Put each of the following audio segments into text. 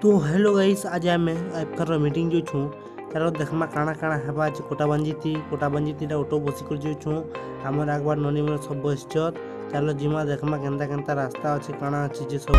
तो hello guys, आज आमे एफकर मीटिंग जो छु तार देखमा काना काना हेबा आज कोटा बंजीती ऑटो बसी कर जो छु हमर एक बार ननी में सब बसचत चलो जिमा देखमा केनता केनता रास्ता अछि काना अछि जे सब।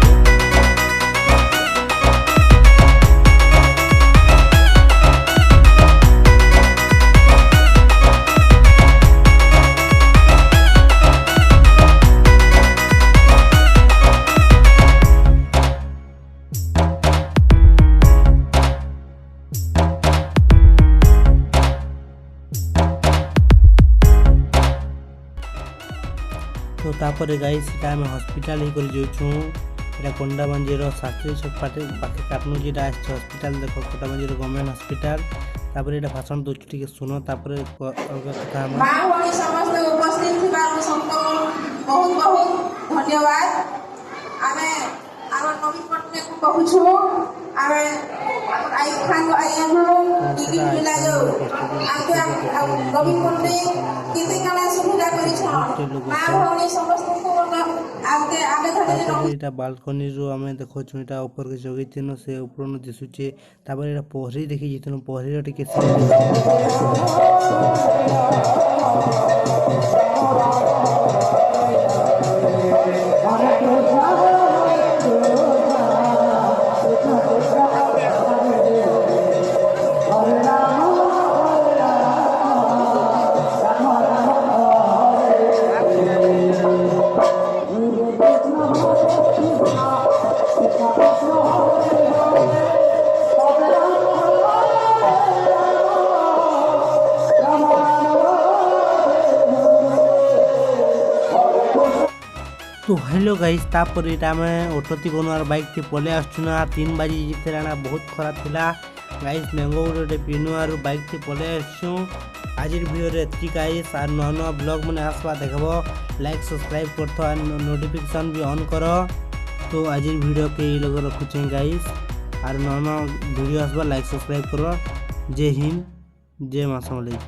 तो तापर गाइस सीटा में हॉस्पिटल ही कर जोछु एटा कोंडाबंजीर शास्त्री छक पाटे पाखे काटनु जेटा आछ हॉस्पिटल देखो कोंडाबंजीर गवर्नमेंट हॉस्पिटल तापर एटा भाषण दोछ ठीक सुनो तापर कथा हम मां होनी समस्त उपस्थित थिबार सबको बहुत बहुत धन्यवाद। आमे आवर नवीन पटने को कहूछु आमे आई खान आई हम टिकट मिला जो आके नवीन पटने केते काला सुविधा करि छ मां होनी समस्त को आके आमे धन्यवाद। एटा बालकनी रो आमे देखो छु एटा ऊपर के जगैतिनो से ऊपर न दिसुचे तापर एटा पहरी देखि जितनो पहरी रो टिके तो हेलो गाइस तापर एटा में ऑटो ती कोनर बाइक ती पले आछुना 3 बजे जितराना बहुत खराब थिला गाइस मैंगो रोड पिनो आरो बाइक ती पले आछु आजिर वीडियो रे एति गाइस आर नवा ब्लॉग मने आसबा देखबो लाइक सब्सक्राइब करथो आ नोटिफिकेशन भी ऑन करो। तो आजिर वीडियो के लोग रखुचे गाइस आर नवा वीडियो आसबा लाइक सब्सक्राइब करो। जय हिंद जय मां समलेई।